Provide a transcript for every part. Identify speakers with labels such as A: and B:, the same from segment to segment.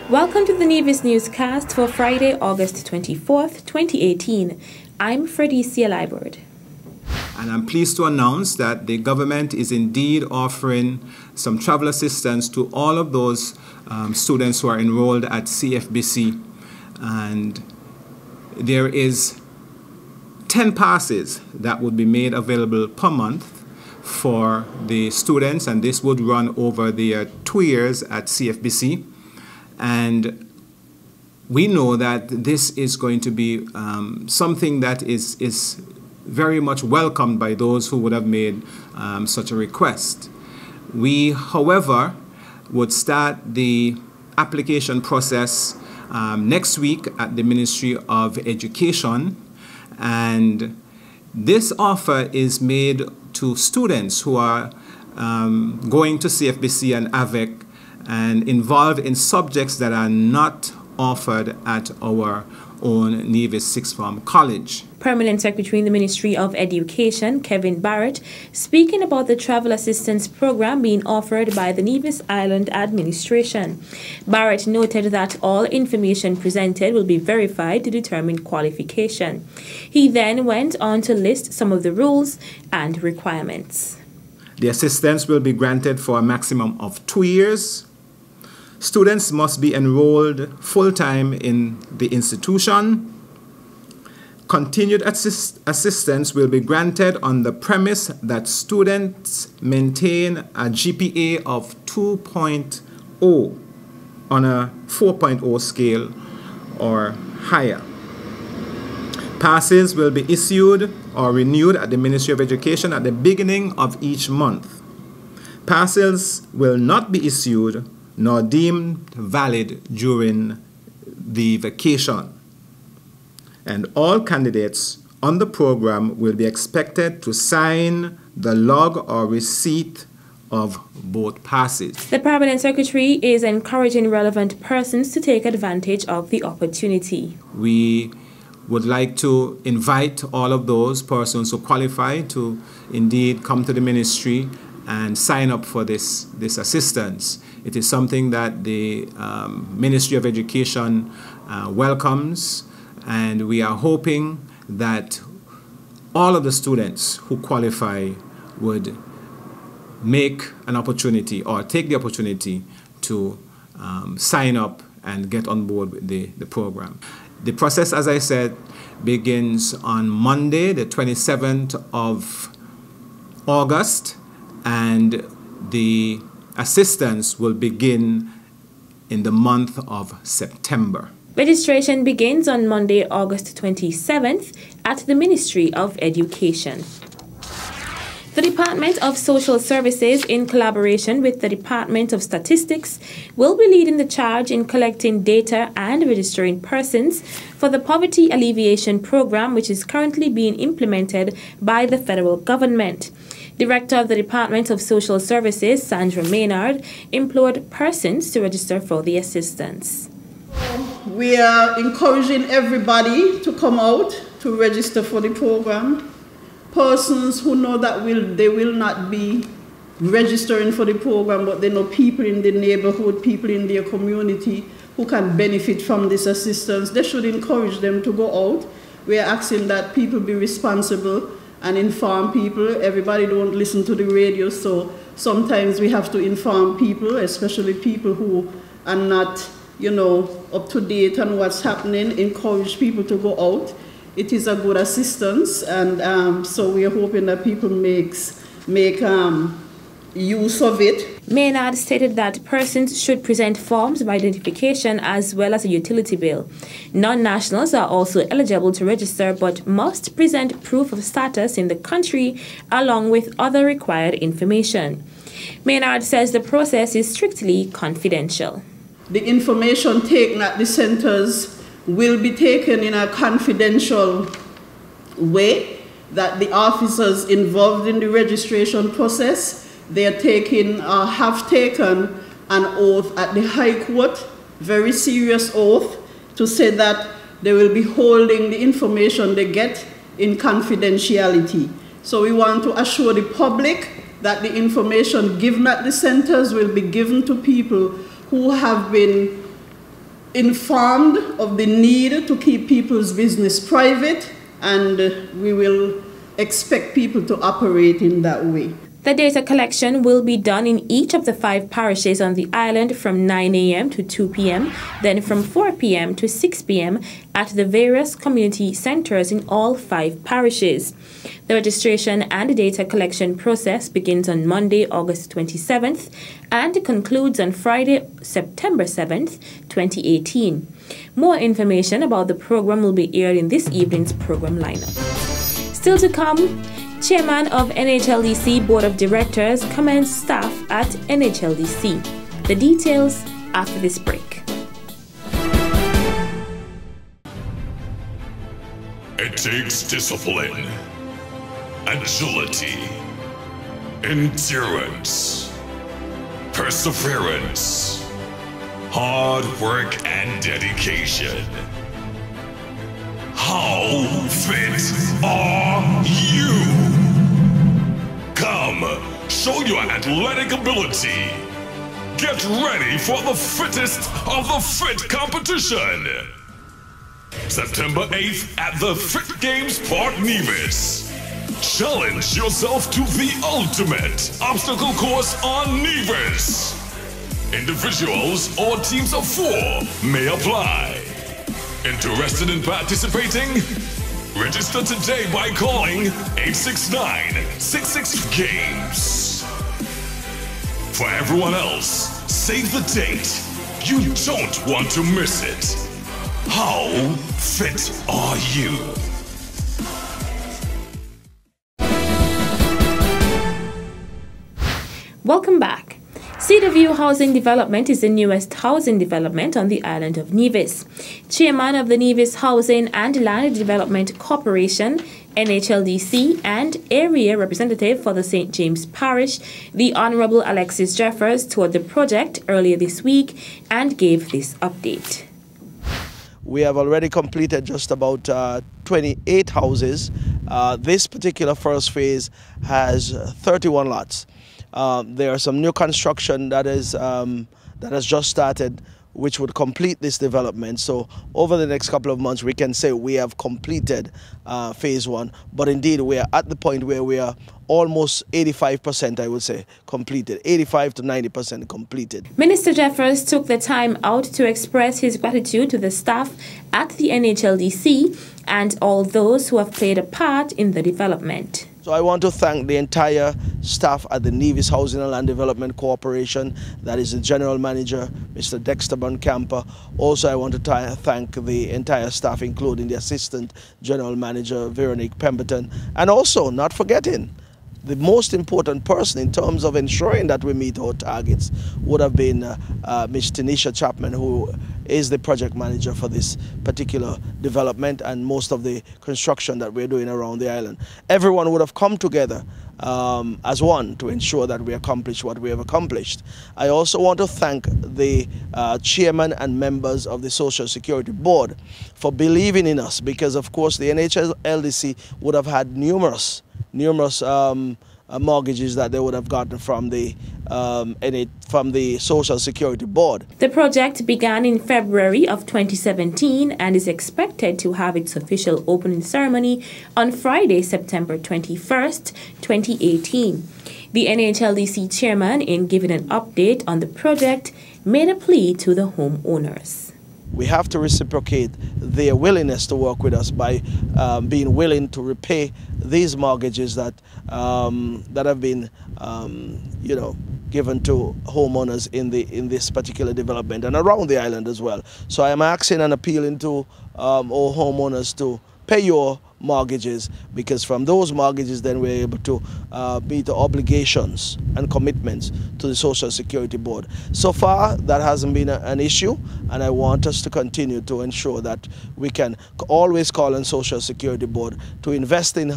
A: Welcome to the Nevis Newscast for Friday, August 24th, 2018. I'm Fredicia Libord.
B: And I'm pleased to announce that the government is indeed offering some travel assistance to all of those students who are enrolled at CFBC. And there is 10 passes that would be made available per month for the students, and this would run over their 2 years at CFBC. And we know that this is going to be something that is very much welcomed by those who would have made such a request. We, however, would start the application process next week at the Ministry of Education, and this offer is made to students who are going to CFBC and AVEC and involved in subjects that are not offered at our own Nevis Sixth Form College.
A: Permanent Secretary in the Ministry of Education, Kevin Barrett, speaking about the travel assistance program being offered by the Nevis Island Administration. Barrett noted that all information presented will be verified to determine qualification. He then went on to list some of the rules and requirements.
B: The assistance will be granted for a maximum of 2 years. Students must be enrolled full-time in the institution. Continued assistance will be granted on the premise that students maintain a GPA of 2.0 on a 4.0 scale or higher. Passes will be issued or renewed at the Ministry of Education at the beginning of each month. Passes will not be issued nor deemed valid during the vacation. And all candidates on the program will be expected to sign the log or receipt of both passes.
A: The Permanent Secretary is encouraging relevant persons to take advantage of the opportunity.
B: We would like to invite all of those persons who qualify to indeed come to the ministry and sign up for this assistance. It is something that the Ministry of Education welcomes, and we are hoping that all of the students who qualify would make an opportunity or take the opportunity to sign up and get on board with the program. The process, as I said, begins on Monday, the 27th of August, and the assistance will begin in the month of September.
A: Registration begins on Monday, August 27th at the Ministry of Education. The Department of Social Services, in collaboration with the Department of Statistics, will be leading the charge in collecting data and registering persons for the Poverty Alleviation Program, which is currently being implemented by the federal government. Director of the Department of Social Services, Sandra Maynard, implored persons to register for the assistance.
C: We are encouraging everybody to come out to register for the program. Persons who know that they will not be registering for the program, but they know people in the neighborhood, people in their community who can benefit from this assistance, they should encourage them to go out. We are asking that people be responsible and inform people. Everybody don't listen to the radio, so sometimes we have to inform people, especially people who are not, up to date on what's happening. Encourage people to go out. It is a good assistance, and so we are hoping that people make use of it.
A: Maynard stated that persons should present forms of identification as well as a utility bill. Non-nationals are also eligible to register but must present proof of status in the country along with other required information. Maynard says the process is strictly confidential.
C: The information taken at the centers will be taken in a confidential way, that the officers involved in the registration process, have taken an oath at the High Court, very serious oath, to say that they will be holding the information they get in confidentiality. So we want to assure the public that the information given at the centers will be given to people who have been informed of the need to keep people's business private, and we will expect people to operate in that way.
A: The data collection will be done in each of the 5 parishes on the island from 9 a.m. to 2 p.m., then from 4 p.m. to 6 p.m. at the various community centers in all 5 parishes. The registration and data collection process begins on Monday, August 27th and concludes on Friday, September 7th, 2018. More information about the program will be aired in this evening's program lineup. Still to come, Chairman of NHLDC Board of Directors commends staff at NHLDC. The details after this break.
D: It takes discipline, agility, endurance, perseverance, hard work, and dedication. How fit are you? Come, show your athletic ability. Get ready for the fittest of the fit competition. September 8th at the Fit Games Park Nevis. Challenge yourself to the ultimate obstacle course on Nevis. Individuals or teams of 4 may apply. Interested in participating? Register today by calling 869-66-GAMES. For everyone else, save the date. You don't want to miss it. How fit are you?
A: Welcome back. Cedar View Housing Development is the newest housing development on the island of Nevis. Chairman of the Nevis Housing and Land Development Corporation, NHLDC, and area representative for the St. James Parish, the Honorable Alexis Jeffers, toured the project earlier this week and gave this update.
E: We have already completed just about 28 houses. This particular first phase has 31 lots. There are some new construction that has just started, which would complete this development. So over the next couple of months, we can say we have completed phase 1. But indeed, we are at the point where we are almost 85%, I would say, completed. 85 to 90% completed.
A: Minister Jeffers took the time out to express his gratitude to the staff at the NHLDC and all those who have played a part in the development.
E: So I want to thank the entire staff at the Nevis Housing and Land Development Corporation. That is the General Manager, Mr. Dexter Boncamper. Also, I want to thank the entire staff, including the Assistant General Manager, Veronique Pemberton. And also, not forgetting, the most important person in terms of ensuring that we meet our targets would have been Ms. Tanisha Chapman, who is the project manager for this particular development and most of the construction that we're doing around the island. Everyone would have come together as one to ensure that we accomplish what we have accomplished. I also want to thank the chairman and members of the Social Security Board for believing in us, because of course the NHLDC would have had numerous mortgages that they would have gotten from the Social Security Board.
A: The project began in February of 2017 and is expected to have its official opening ceremony on Friday, September 21st, 2018. The NHLDC chairman, in giving an update on the project, made a plea to the homeowners.
E: We have to reciprocate their willingness to work with us by being willing to repay these mortgages that have been, given to homeowners in this particular development and around the island as well. So I am asking and appealing to all homeowners to pay your mortgages, because from those mortgages then we're able to meet the obligations and commitments to the Social Security Board. So far that hasn't been an issue, and I want us to continue to ensure that we can always call on Social Security Board to invest in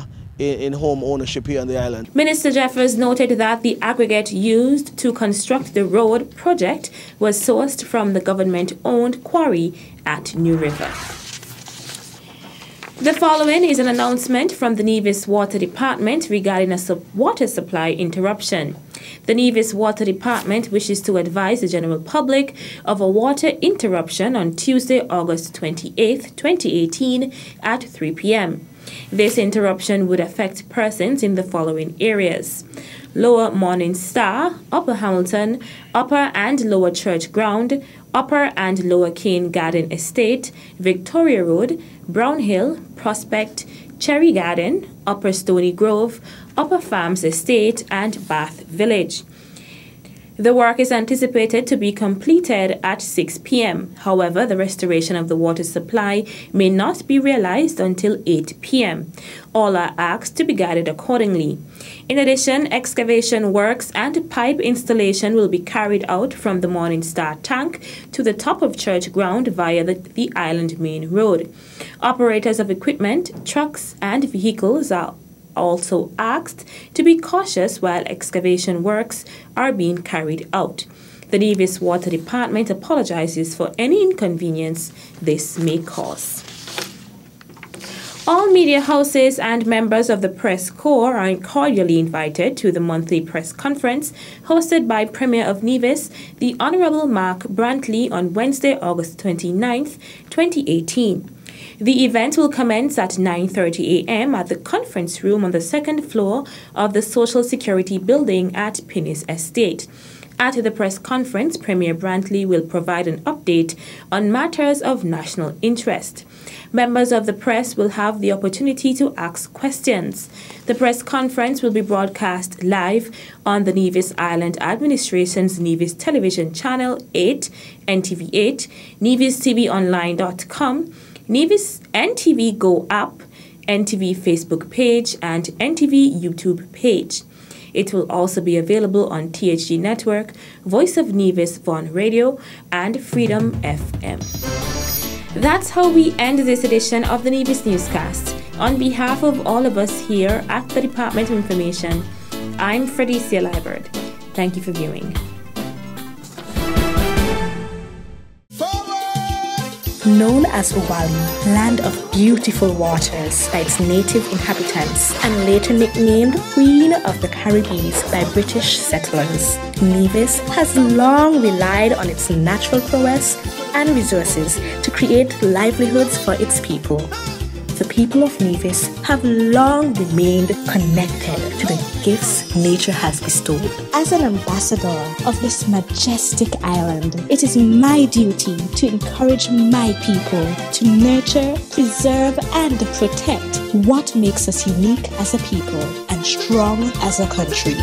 E: home ownership here on the island.
A: Minister Jeffers noted that the aggregate used to construct the road project was sourced from the government-owned quarry at New River. The following is an announcement from the Nevis Water Department regarding a water supply interruption. The Nevis Water Department wishes to advise the general public of a water interruption on Tuesday, August 28, 2018 at 3 p.m. This interruption would affect persons in the following areas: Lower Morning Star, Upper Hamilton, Upper and Lower Church Ground, Upper and Lower Cane Garden Estate, Victoria Road, Brown Hill, Prospect, Cherry Garden, Upper Stony Grove, Upper Farms Estate, and Bath Village. The work is anticipated to be completed at 6 p.m. However, the restoration of the water supply may not be realized until 8 p.m. All are asked to be guided accordingly. In addition, excavation works and pipe installation will be carried out from the Morning Star tank to the top of Church Ground via the Island Main Road. Operators of equipment, trucks, and vehicles are also asked to be cautious while excavation works are being carried out. The Nevis Water Department apologizes for any inconvenience this may cause. All media houses and members of the press corps are cordially invited to the monthly press conference hosted by Premier of Nevis, the Honorable Mark Brantley, on Wednesday, August 29th, 2018. The event will commence at 9:30 a.m. at the conference room on the second floor of the Social Security Building at Pinnis Estate. At the press conference, Premier Brantley will provide an update on matters of national interest. Members of the press will have the opportunity to ask questions. The press conference will be broadcast live on the Nevis Island Administration's Nevis Television Channel 8, NTV 8, NevisTVOnline.com, Nevis NTV Go app, NTV Facebook page, and NTV YouTube page. It will also be available on THG Network, Voice of Nevis Vaughan Radio, and Freedom FM. That's how we end this edition of the Nevis Newscast. On behalf of all of us here at the Department of Information, I'm Fredicia Liebert. Thank you for viewing.
F: Known as Uwali, land of beautiful waters by its native inhabitants, and later nicknamed Queen of the Caribbean by British settlers, Nevis has long relied on its natural prowess and resources to create livelihoods for its people. The people of Nevis have long remained connected to the gifts nature has bestowed. As an ambassador of this majestic island, it is my duty to encourage my people to nurture, preserve, and protect what makes us unique as a people and strong as a country.